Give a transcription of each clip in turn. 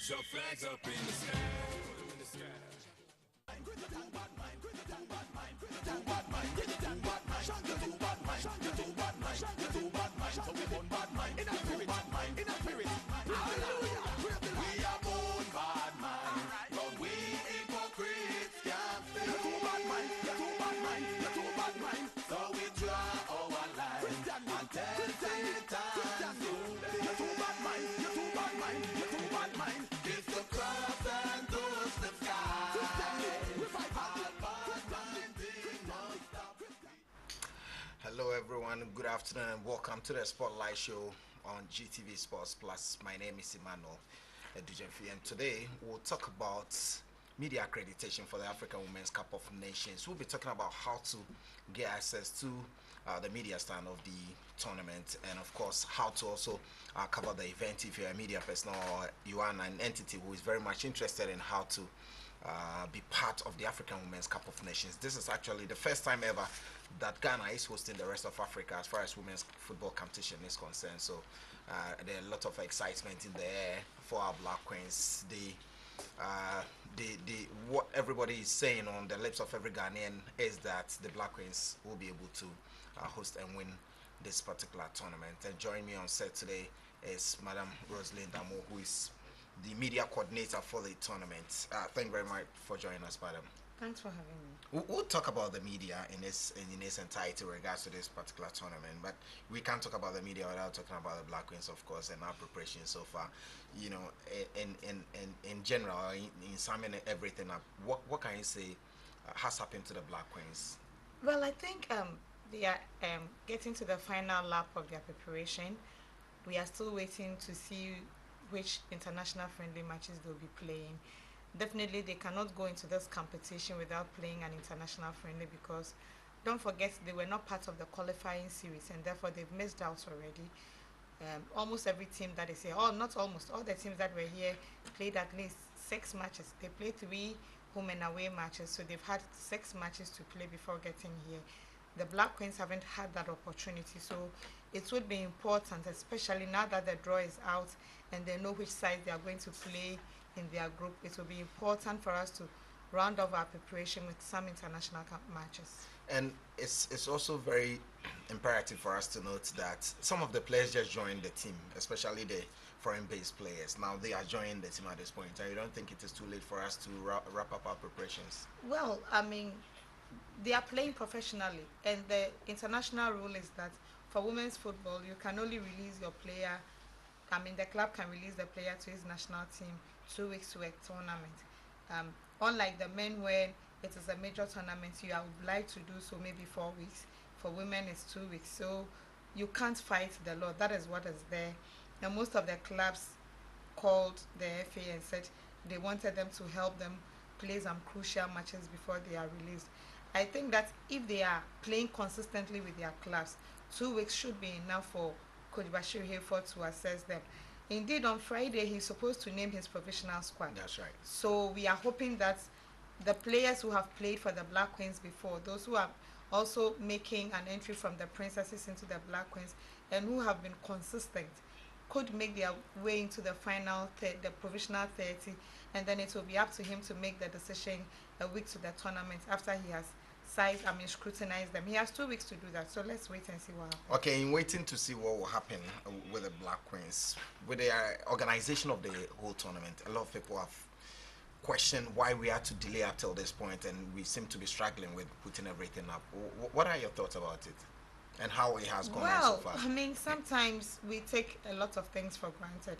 your flags up in the sky. Put 'em in the sky. We are born bad mind, but we hypocrites can't feel. You're too bad mind, you're too bad mind, you're too bad mind. So we draw our line and tell Satan to them. You're too bad mind, you're too bad mind, you're too bad mind. Kiss the cross and touch the sky. All bad minding must stop. Hello everyone, good afternoon and welcome to the Spotlight Show on GTV Sports Plus. My name is Emmanuel Edujenfi, and today we'll talk about media accreditation for the African Women's Cup of Nations. We'll be talking about how to get access to the media stand of the tournament, and of course how to also cover the event if you're a media person or you are an entity who is very much interested in how to be part of the African Women's Cup of Nations. This is actually the first time ever that Ghana is hosting the rest of Africa as far as women's football competition is concerned. So there are a lot of excitement in the air for our Black Queens. What everybody is saying on the lips of every Ghanaian is that the Black Queens will be able to host and win this particular tournament. And joining me on set today is Madam Rosalind Damo, who is the media coordinator for the tournament. Thank you very much for joining us, madam. Thanks for having me. We'll talk about the media in its entirety in regards to this particular tournament, but we can't talk about the media without talking about the Black Queens, of course, and our preparation so far. You know, in general, in summing everything up, what can you say has happened to the Black Queens? Well, I think they are getting to the final lap of their preparation. We are still waiting to see which international friendly matches they'll be playing. Definitely, they cannot go into this competition without playing an international friendly, because don't forget they were not part of the qualifying series, and therefore they've missed out already. Almost every team that is here, not almost, all the teams that were here played at least 6 matches. They played 3 home and away matches, so they've had 6 matches to play before getting here. The Black Queens haven't had that opportunity, so it would be important, especially now that the draw is out and they know which side they are going to play in their group. It will be important for us to round off our preparation with some international matches. And it's also very imperative for us to note that some of the players just joined the team, especially the foreign-based players. Now they are joining the team at this point, and you don't think it is too late for us to wrap up our preparations? Well, I mean, they are playing professionally, and the international rule is that for women's football, you can only release your player. I mean, the club can release the player to his national team 2 weeks to a tournament. Unlike the men, when it is a major tournament, you are obliged to do so maybe 4 weeks. For women, it's 2 weeks. So you can't fight the law. That is what is there. And most of the clubs called the FA and said they wanted them to help them play some crucial matches before they are released. I think that if they are playing consistently with their clubs, 2 weeks should be enough for Coach Bashir Hayford to assess them. Indeed, on Friday, he's supposed to name his provisional squad. That's right. So we are hoping that the players who have played for the Black Queens before, those who are also making an entry from the Princesses into the Black Queens, and who have been consistent, could make their way into the final, the provisional 30, and then it will be up to him to make the decision a week to the tournament after he has scrutinized them. He has 2 weeks to do that, so let's wait and see what happens. Okay, in waiting to see what will happen with the Black Queens, with the organization of the whole tournament, a lot of people have questioned why we had to delay up till this point, and we seem to be struggling with putting everything up. What are your thoughts about it, and how it has gone on so far? Well, I mean, sometimes we take a lot of things for granted,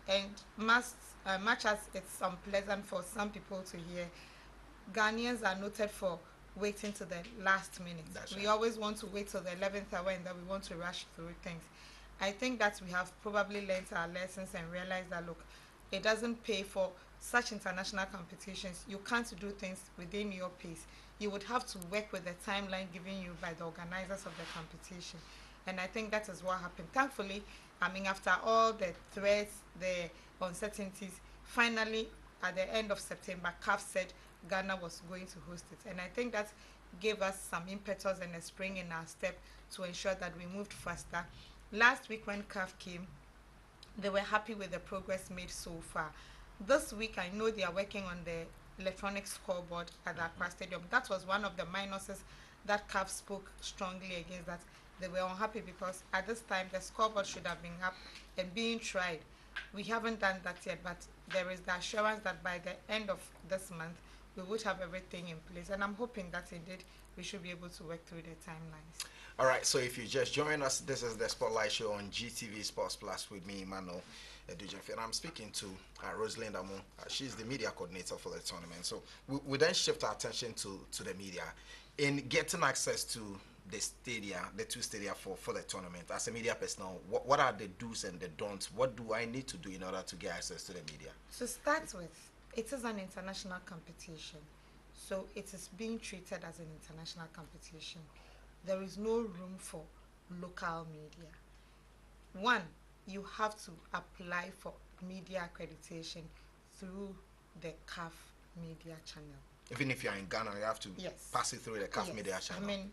and much as it's unpleasant for some people to hear, Ghanaians are noted for waiting to the last minute. We always want to wait till the 11th hour, and then we want to rush through things. I think that we have probably learned our lessons and realized that, look, it doesn't pay for such international competitions. You can't do things within your pace. You would have to work with the timeline given you by the organizers of the competition. And I think that is what happened. Thankfully, I mean, after all the threats, the uncertainties, finally, at the end of September, CAF said Ghana was going to host it. And I think that gave us some impetus and a spring in our step to ensure that we moved faster. Last week when CAF came, they were happy with the progress made so far. This week, I know they are working on the electronic scoreboard at the Accra Stadium. That was one of the minuses that CAF spoke strongly against, that they were unhappy because at this time the scoreboard should have been up and being tried. We haven't done that yet, but there is the assurance that by the end of this month, we would have everything in place. And I'm hoping that indeed we should be able to work through the timelines. All right, so if you just join us, this is the Spotlight Show on GTV Sports Plus with me, Emmanuel Edujefi, and I'm speaking to Rosalind Amu. She's the media coordinator for the tournament. So we then shift our attention to the media. In getting access to the stadia, the two stadia for the tournament, as a media personnel, what are the do's and the don'ts? What do I need to do in order to get access to the media? To start with, it is an international competition. So it is being treated as an international competition. There is no room for local media. One, you have to apply for media accreditation through the CAF media channel. Even if you're in Ghana, you have to pass it through the CAF media channel. I mean,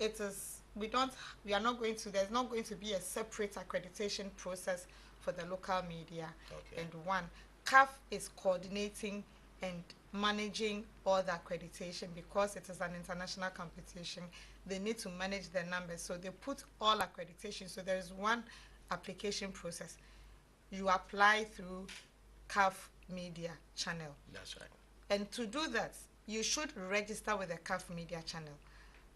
it is, we are not going to, there's not going to be a separate accreditation process for the local media. Okay. And one, CAF is coordinating and managing all the accreditation because it is an international competition. They need to manage the numbers, so they put all accreditation. So there is one application process. You apply through CAF media channel. That's right. And to do that, you should register with the CAF media channel.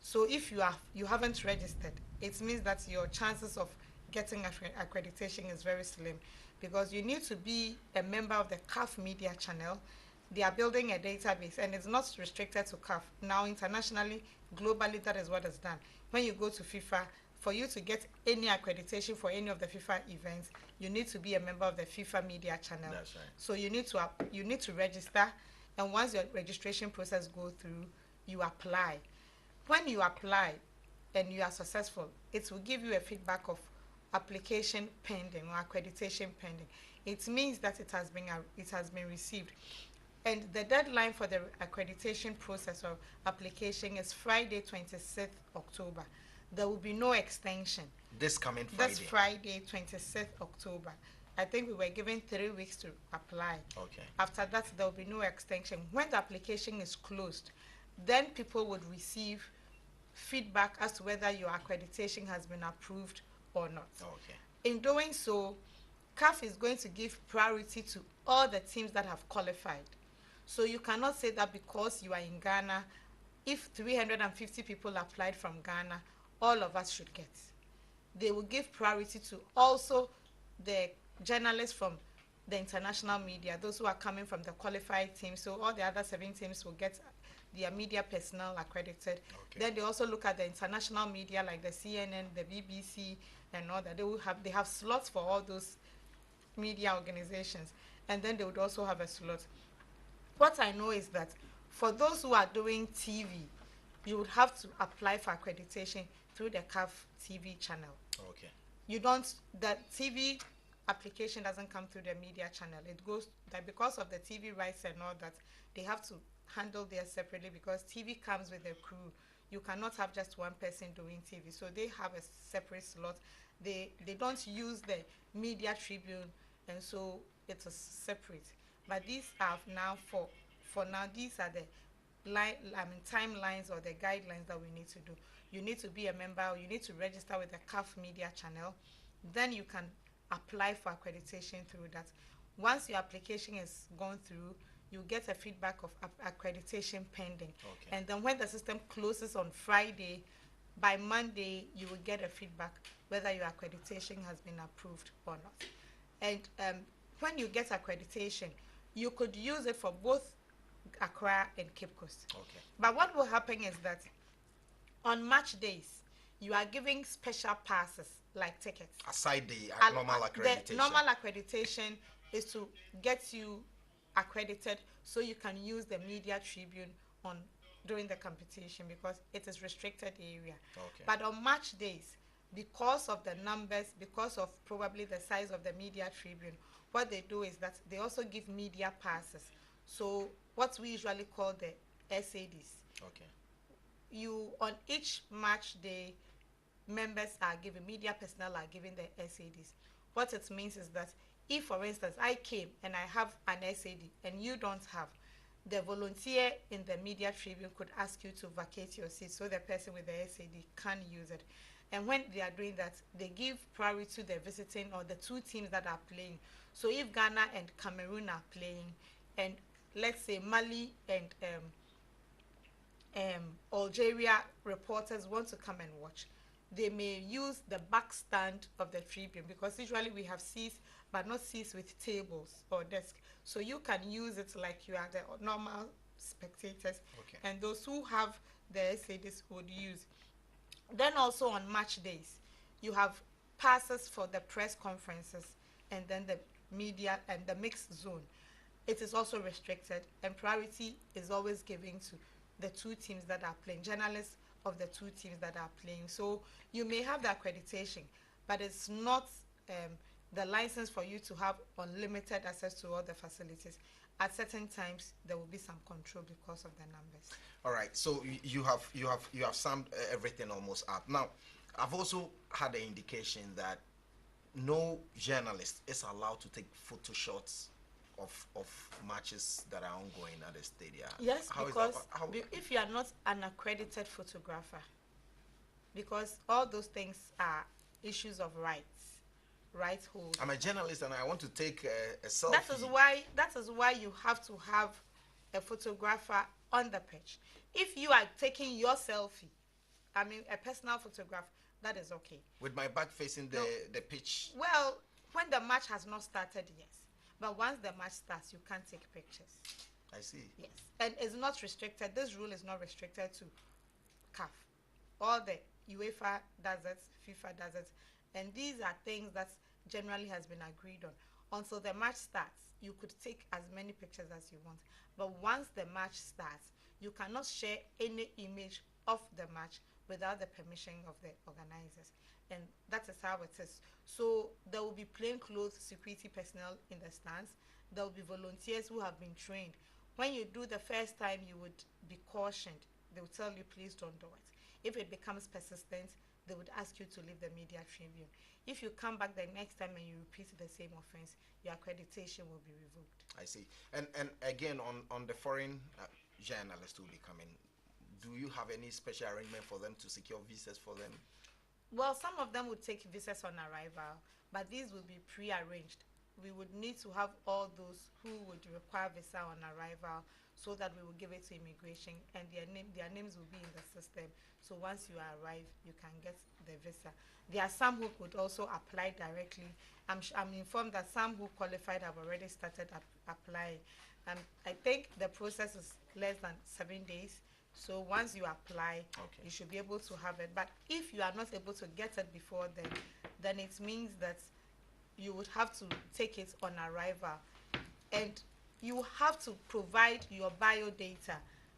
So if you haven't registered, it means that your chances of getting accreditation is very slim, because you need to be a member of the CAF media channel. They are building a database, and it's not restricted to CAF. Now, internationally, globally, that is what is done. When you go to FIFA, for you to get any accreditation for any of the FIFA events, you need to be a member of the FIFA media channel. That's right. So you need to register, and once your registration process goes through, you apply. When you apply and you are successful, it will give you a feedback of application pending or accreditation pending. It means that it has been received. And the deadline for the accreditation process or application is Friday, 26th October. There will be no extension. This coming Friday? This Friday, 26th October. I think we were given 3 weeks to apply. Okay. After that, there will be no extension. When the application is closed, then people would receive feedback as to whether your accreditation has been approved or not. Okay. In doing so, CAF is going to give priority to all the teams that have qualified. So you cannot say that because you are in Ghana, if 350 people applied from Ghana, all of us should get. They will give priority to also the journalists from the international media, those who are coming from the qualified team. So all the other 7 teams will get their media personnel accredited. Okay. Then they also look at the international media like the CNN, the BBC, and all that. They have slots for all those media organizations, and then they would also have a slot. What I know is that for those who are doing TV, you would have to apply for accreditation through the CAF TV channel. Okay. The TV application doesn't come through the media channel. It goes that because of the TV rights and all that, they have to handle theirs separately, because TV comes with a crew. You cannot have just one person doing TV. So they have a separate slot. They don't use the media tribune, and so it is separate. But these are now for now, these are the timelines or the guidelines that we need to do. You need to be a member, or you need to register with the CAF media channel. Then you can apply for accreditation through that. Once your application is gone through, you get a feedback of accreditation pending. Okay. And then when the system closes on Friday, by Monday, you will get a feedback whether your accreditation has been approved or not. And when you get accreditation, you could use it for both Accra and Cape Coast. Okay. But what will happen is that on match days, you are giving special passes like tickets. Aside the And normal accreditation. The normal accreditation is to get you accredited so you can use the media tribune during the competition, because it is restricted area. Okay. But on match days, because of the numbers, because of probably the size of the media tribune, what they do is that they also give media passes. So what we usually call the SADs. Okay. You, on each match day, members are given, media personnel are given the SADs. What it means is that if, for instance, I came and I have an SAD and you don't have, the volunteer in the media tribune could ask you to vacate your seat so the person with the SAD can use it. And when they are doing that, they give priority to the visiting or the two teams that are playing. So if Ghana and Cameroon are playing, and let's say Mali and Algeria reporters want to come and watch, they may use the back stand of the tribune, because usually we have seats, but not seats with tables or desk. So you can use it like you are the normal spectators, Okay. and those who have the SADs would use. Then also on match days, you have passes for the press conferences and then the media and the mixed zone. It is also restricted, and priority is always given to the two teams that are playing, journalists of the two teams that are playing. So you may have the accreditation, but it's not the license for you to have unlimited access to all the facilities. At certain times, there will be some control because of the numbers. All right. So you have summed everything almost up. Now, I've also had an indication that no journalist is allowed to take photo shots of matches that are ongoing at the stadium. Yes, How is because that? How, if you are not an accredited photographer, because all those things are issues of rights, right hold. I'm a journalist and I want to take a selfie. That is why you have to have a photographer on the pitch. If you are taking your selfie, I mean a personal photograph, that is okay. With my back facing the pitch. Well, when the match has not started, yes. But once the match starts, you can't take pictures. I see. Yes. And it's not restricted. This rule is not restricted to CAF. All the UEFA does it, FIFA does it. And these are things that generally has been agreed on. Until the match starts, you could take as many pictures as you want. But once the match starts, you cannot share any image of the match without the permission of the organizers. And that is how it is. So there will be plainclothes security personnel in the stands. There will be volunteers who have been trained. When you do the first time, you would be cautioned. They will tell you, please don't do it. If it becomes persistent, they would ask you to leave the media tribune. If you come back the next time and you repeat the same offense, your accreditation will be revoked. I see. And again, on the foreign journalists who will be coming, do you have any special arrangement for them to secure visas for them? Well, some of them would take visas on arrival, but these will be pre-arranged. We would need to have all those who would require visa on arrival, so that we will give it to immigration, and their names will be in the system. So once you arrive, you can get the visa. There are some who could also apply directly. I'm informed that some who qualified have already started applying. I think the process is less than 7 days. So once you apply, okay, you should be able to have it. But if you are not able to get it before then it means that you would have to take it on arrival. And you have to provide your biodata.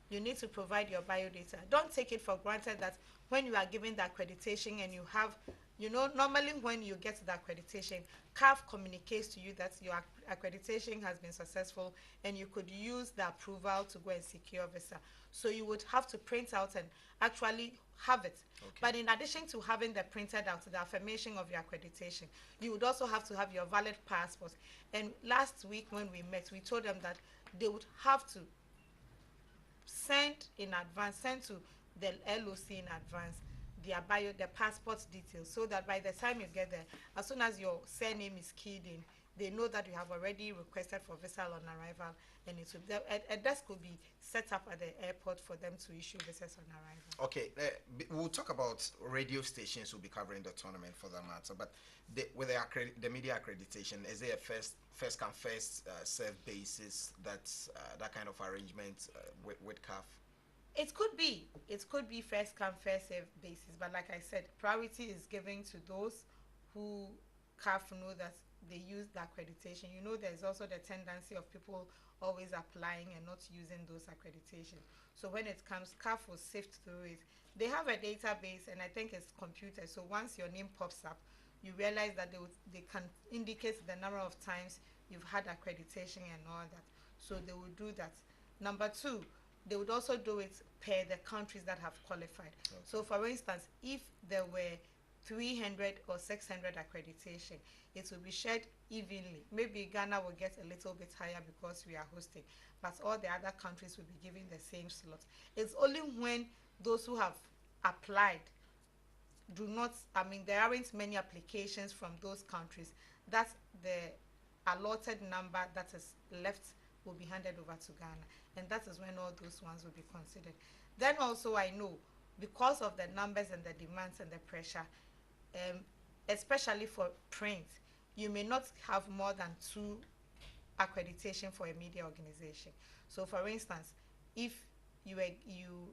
You need to provide your biodata. Don't take it for granted that when you are given the accreditation and you have, normally when you get the accreditation, CAF communicates to you that your accreditation has been successful and you could use the approval to go and secure visa. So you would have to print out and actually have it. Okay. But in addition to having the printed out, the affirmation of your accreditation, you would also have to have your valid passport. And last week when we met, we told them that they would have to send to the LOC in advance their passport details, so that by the time you get there, as soon as your surname is keyed in, they know that you have already requested for visa on arrival, and a desk will be set up at the airport for them to issue visas on arrival. Okay, we'll talk about radio stations who'll be covering the tournament for that matter, but with the media accreditation, is there a first come first serve basis, that kind of arrangement with CAF? It could be first come first serve basis, but like I said, priority is given to those who CAF know that they use the accreditation. There's also the tendency of people always applying and not using those accreditation. So when it comes, CAF will sift through it. They have a database, and I think it's computed. So once your name pops up, you realize that they can indicate the number of times you've had accreditation and all that. So they will do that. Number two, they would also do it per the countries that have qualified. Okay. So for instance, if there were 300 or 600 accreditation, it will be shared evenly. Maybe Ghana will get a little bit higher because we are hosting, but all the other countries will be given the same slot. It's only when those who have applied do not, I mean, there aren't many applications from those countries, that the allotted number that is left will be handed over to Ghana, and that is when all those ones will be considered. Then also I know, because of the numbers and the demands and the pressure, um, especially for print, you may not have more than two accreditation for a media organization. So for instance, if you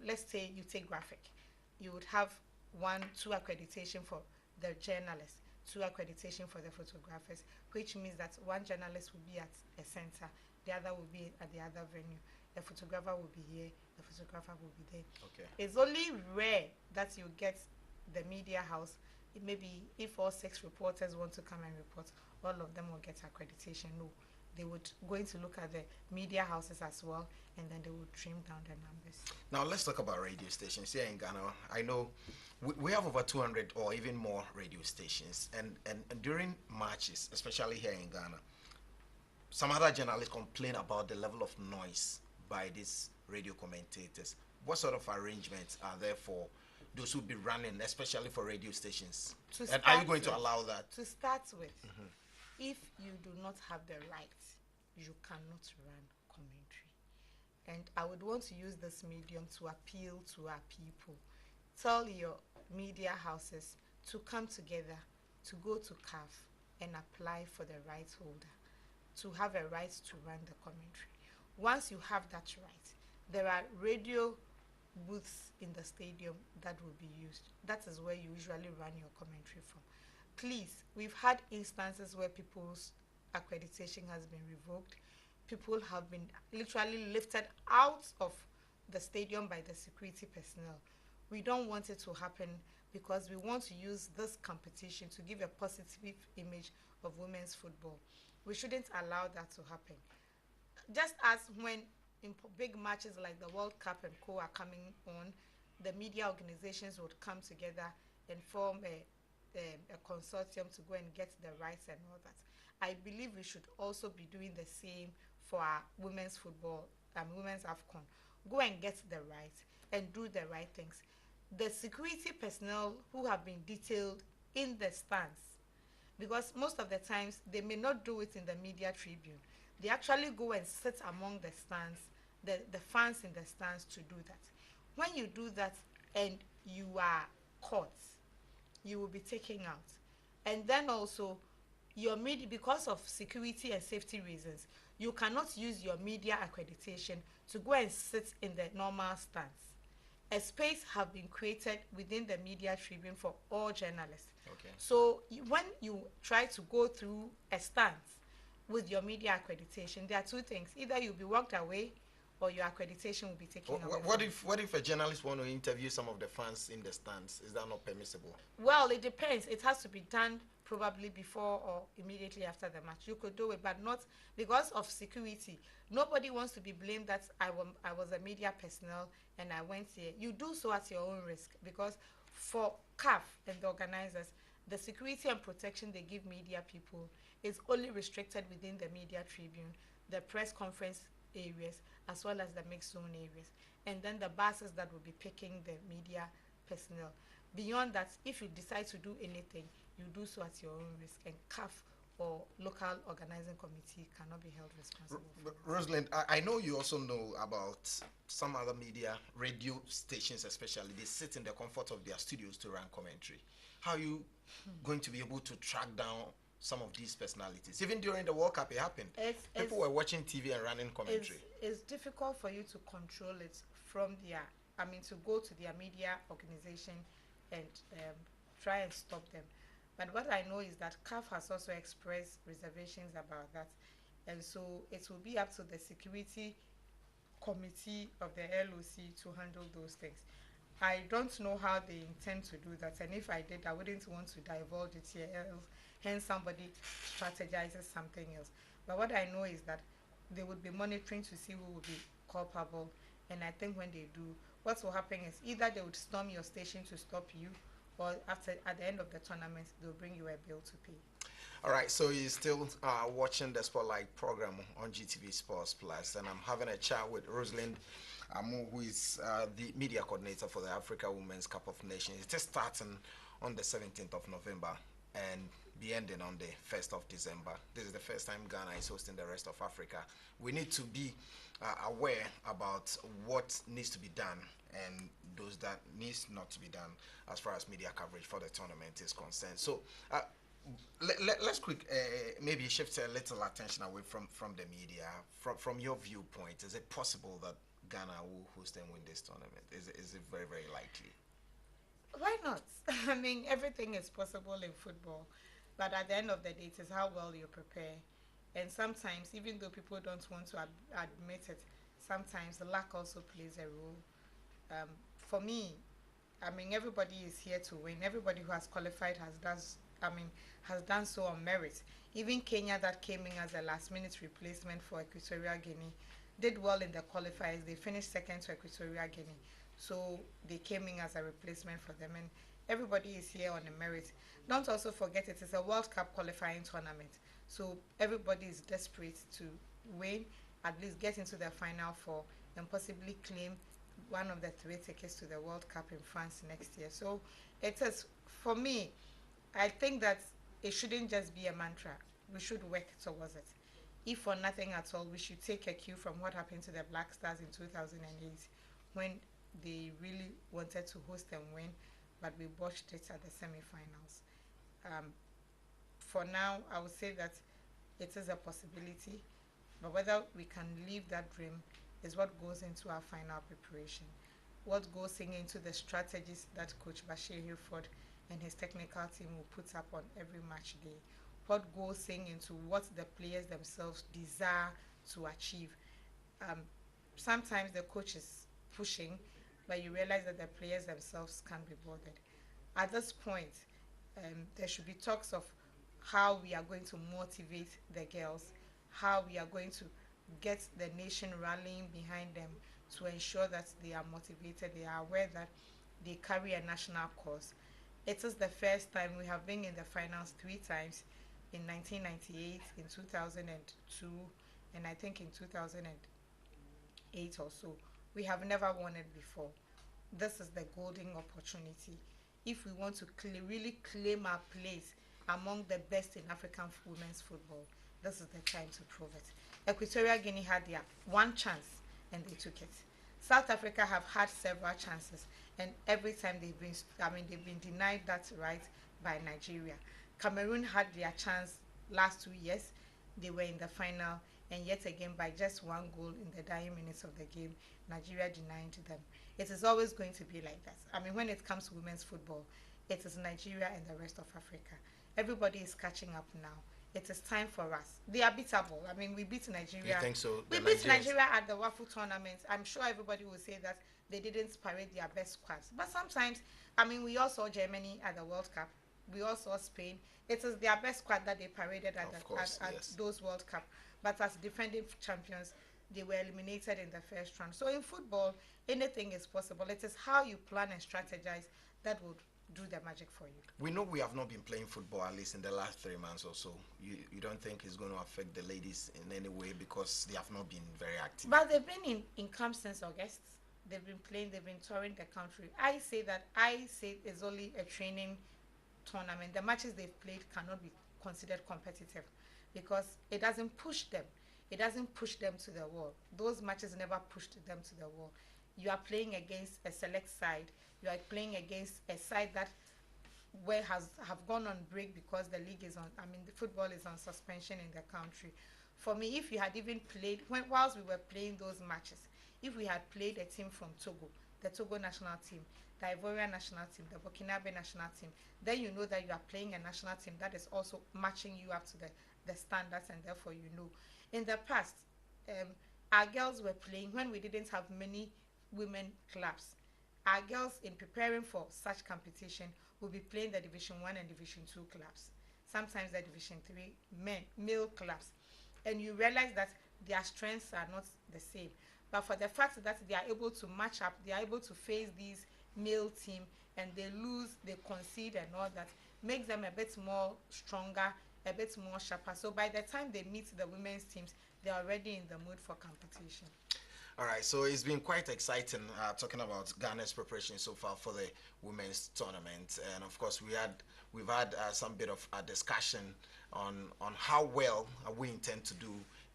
let's say you take graphic, you would have two accreditation for the journalists, two accreditation for the photographers, which means that one journalist will be at a center, the other will be at the other venue. The photographer will be here, the photographer will be there. Okay. It's only rare that you get the media house. It may be if all 6 reporters want to come and report, all of them will get accreditation. No, they would going to look at the media houses as well, and then they would trim down the numbers. Now let's talk about radio stations here in Ghana. I know we have over 200 or even more radio stations, and during matches, especially here in Ghana, some other journalists complain about the level of noise by these radio commentators. What sort of arrangements are there for those who be running, especially for radio stations? And are you going to allow that? To start with, if you do not have the right, you cannot run commentary. And I would want to use this medium to appeal to our people. Tell your media houses to come together, to go to CAF and apply for the rights holder, to have a right to run the commentary. Once you have that right, there are radio booths in the stadium that will be used. That is where you usually run your commentary from. Please, we've had instances where people's accreditation has been revoked. People have been literally lifted out of the stadium by the security personnel. We don't want it to happen, because we want to use this competition to give a positive image of women's football. We shouldn't allow that to happen. Just as when in big matches like the World Cup and co are coming on, the media organizations would come together and form a consortium to go and get the rights and all that. I believe we should also be doing the same for our women's football and women's AFCON. Go and get the rights and do the right things. The security personnel who have been detailed in the stands, because most of the times they may not do it in the media tribune. They actually go and sit among the stands, the fans in the stands, to do that. When you do that and you are caught, you will be taken out. And then also, your media, because of security and safety reasons, you cannot use your media accreditation to go and sit in the normal stands. A space have been created within the media tribune for all journalists. Okay. So when you try to go through a stand with your media accreditation, there are two things: either you'll be walked away, or your accreditation will be taken away. What if a journalist want to interview some of the fans in the stands? Is that not permissible? Well, it depends. It has to be done probably before or immediately after the match. You could do it, but not because of security. Nobody wants to be blamed that I was a media personnel and I went here. You do so at your own risk, because for CAF and the organizers, the security and protection they give media people is only restricted within the media tribune, the press conference areas, as well as the mixed zone areas, and then the buses that will be picking the media personnel. Beyond that, if you decide to do anything, you do so at your own risk, and CAF or local organizing committee cannot be held responsible for that. Rosalind, I know you also know about some other media, radio stations especially. They sit in the comfort of their studios to run commentary. How are you going to be able to track down some of these personalities? Even during the World Cup, it happened. People were watching TV and running commentary. It's difficult for you to control it from their, to go to their media organization and try and stop them. But what I know is that CAF has also expressed reservations about that. And so it will be up to the security committee of the LOC to handle those things. I don't know how they intend to do that, and if I did, I wouldn't want to divulge it here, else hence somebody strategizes something else. But what I know is that they would be monitoring to see who will be culpable, and I think when they do, what will happen is either they would storm your station to stop you, or after at the end of the tournament, they'll bring you a bill to pay. All right, so you're still watching the Spotlight program on GTV Sports Plus, and I'm having a chat with Rosalind Amu, who is the media coordinator for the Africa Women's Cup of Nations. It is starting on the 17th of November and be ending on the 1st of December. This is the first time Ghana is hosting the rest of Africa. We need to be aware about what needs to be done and those that needs not to be done as far as media coverage for the tournament is concerned. So let's maybe shift a little attention away from the media. From your viewpoint, is it possible that Ghana will host and win this tournament? Is it very, very likely? Why not? I mean, everything is possible in football, but at the end of the day, it is how well you prepare. And sometimes, even though people don't want to admit it, sometimes the luck also plays a role. For me, I mean, everybody is here to win. Everybody who has qualified has done so on merit. Even Kenya, that came in as a last-minute replacement for Equatorial Guinea, did well in the qualifiers. They finished second to Equatorial Guinea, so they came in as a replacement for them. And everybody is here on the merit. Don't also forget it is a World Cup qualifying tournament, so everybody is desperate to win, at least get into the final four, and possibly claim one of the three tickets to the World Cup in France next year. So it is, for me, I think that it shouldn't just be a mantra. We should work towards it. If for nothing at all, we should take a cue from what happened to the Black Stars in 2008 when they really wanted to host and win, but we botched it at the semi-finals. For now, I would say that it is a possibility, but whether we can live that dream is what goes into our final preparation. What goes into the strategies that Coach Bashir Hilford and his technical team will put up on every match day. What goes into what the players themselves desire to achieve. Sometimes the coach is pushing, but you realize that the players themselves can't be bothered. At this point, there should be talks of how we are going to motivate the girls, how we are going to get the nation rallying behind them to ensure that they are motivated, they are aware that they carry a national cause. It is the first time we have been in the finals 3 times, in 1998, in 2002, and I think in 2008 or so. We have never won it before. This is the golden opportunity. If we want to really claim our place among the best in African women's football, this is the time to prove it. Equatorial Guinea had their one chance and they took it. South Africa have had several chances, and every time they've been denied that right by Nigeria. Cameroon had their chance last 2 years. They were in the final, and yet again by just one goal in the dying minutes of the game, Nigeria denied them. It is always going to be like that. I mean, when it comes to women's football, it is Nigeria and the rest of Africa. Everybody is catching up now. It is time for us. They are beatable. I mean, we beat Nigeria. You think so? We beat Nigeria at the Waffle tournament. I'm sure everybody will say that they didn't parade their best squads. But sometimes, I mean, we all saw Germany at the World Cup. We all saw Spain. It is their best squad that they paraded at those World Cup. But as defending champions, they were eliminated in the first round. So in football, anything is possible. It is how you plan and strategize that would do the magic for you. We know we have not been playing football, at least in the last 3 months or so. You don't think it's going to affect the ladies in any way because they have not been very active? But they've been in camp since August. They've been playing, they've been touring the country. I say it's only a training tournament. The matches they've played cannot be considered competitive because it doesn't push them. It doesn't push them to the wall. Those matches never pushed them to the wall. You are playing against a select side. You are playing against a side that have gone on break because the league is on. I mean, the football is on suspension in the country. For me, if you had even played whilst we were playing those matches, if we had played a team from Togo, the Togo national team, the Ivorian national team, the Burkinabe national team, then you know that you are playing a national team that is also matching you up to the standards, and therefore you know. In the past, our girls were playing when we didn't have many women clubs. Our girls, in preparing for such competition, will be playing the Division 1 and Division 2 clubs, sometimes the Division 3 male clubs. And you realize that their strengths are not the same. But for the fact that they are able to match up, they are able to face these male team and they lose, they concede and all that, makes them a bit more stronger, a bit more sharper. So by the time they meet the women's teams, they're already in the mood for competition. All right, so it's been quite exciting talking about Ghana's preparation so far for the women's tournament, and of course we've had some bit of a discussion on how well we intend to do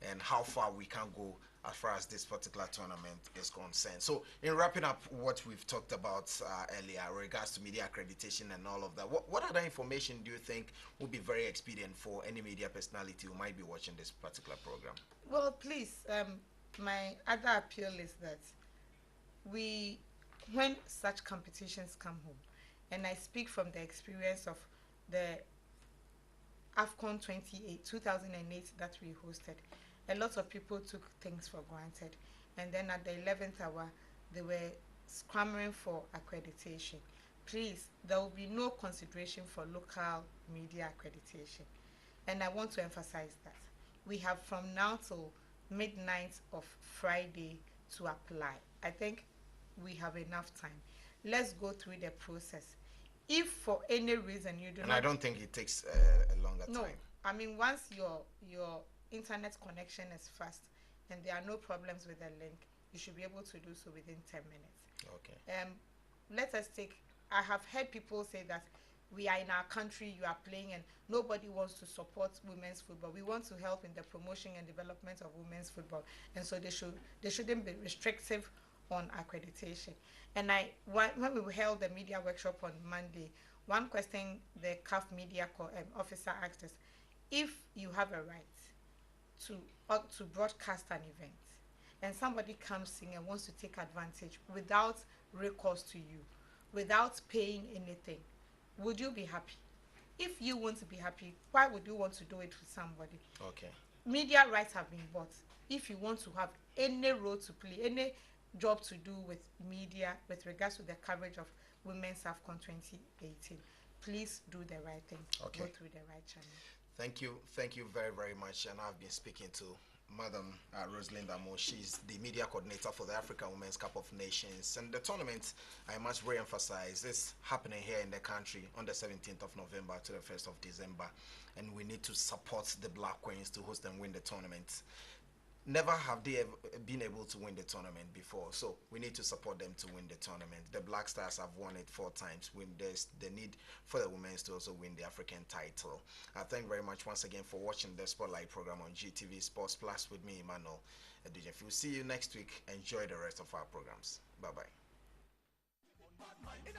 and how far we can go as far as this particular tournament is concerned. So in wrapping up what we've talked about earlier in regards to media accreditation and all of that, what other information do you think would be very expedient for any media personality who might be watching this particular program? Well, please, my other appeal is that when such competitions come home, and I speak from the experience of the AFCON 2008 that we hosted, a lot of people took things for granted, and then at the 11th hour they were clamoring for accreditation. Please, there will be no consideration for local media accreditation, and I want to emphasize that we have from now till midnight of Friday to apply. I think we have enough time. Let's go through the process. If for any reason you do and not, I don't think it takes a longer no, time. I mean, once your internet connection is fast and there are no problems with the link, you should be able to do so within 10 minutes. Okay. Let us take, I have heard people say that we are in our country, you are playing, and nobody wants to support women's football. We want to help in the promotion and development of women's football, and so they shouldn't be restrictive on accreditation. And when we held the media workshop on Monday, one question the CAF media officer asked us: if you have a right to broadcast an event, and somebody comes in and wants to take advantage without recourse to you, without paying anything, would you be happy? If you want to be happy, why would you want to do it with somebody? Okay. Media rights have been bought. If you want to have any role to play, any job to do with media with regards to the coverage of Women's AFCON 2018, please do the right thing. Okay. Go through the right channel. Thank you very, very much. And I've been speaking to Madam Rosalinda Mo. She's the media coordinator for the African Women's Cup of Nations. And the tournament, I must re-emphasize, is happening here in the country on the 17th of November to the 1st of December. And we need to support the Black Queens to host and win the tournament. Never have they ever been able to win the tournament before, so we need to support them to win the tournament. The Black Stars have won it 4 times. There's the need for the women to also win the African title. Thank you very much once again for watching the Spotlight program on GTV Sports Plus with me, Emmanuel Edujefi. We'll see you next week. Enjoy the rest of our programs. Bye-bye. In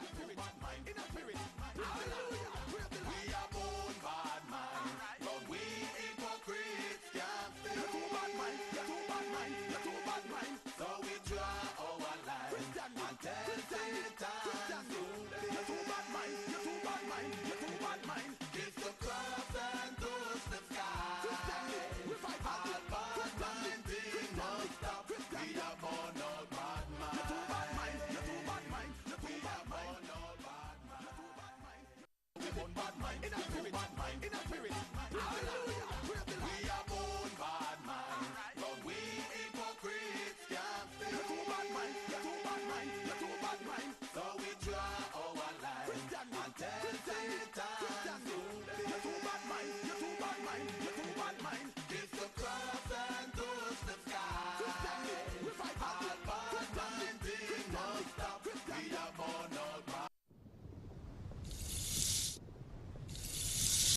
a spirit, hallelujah.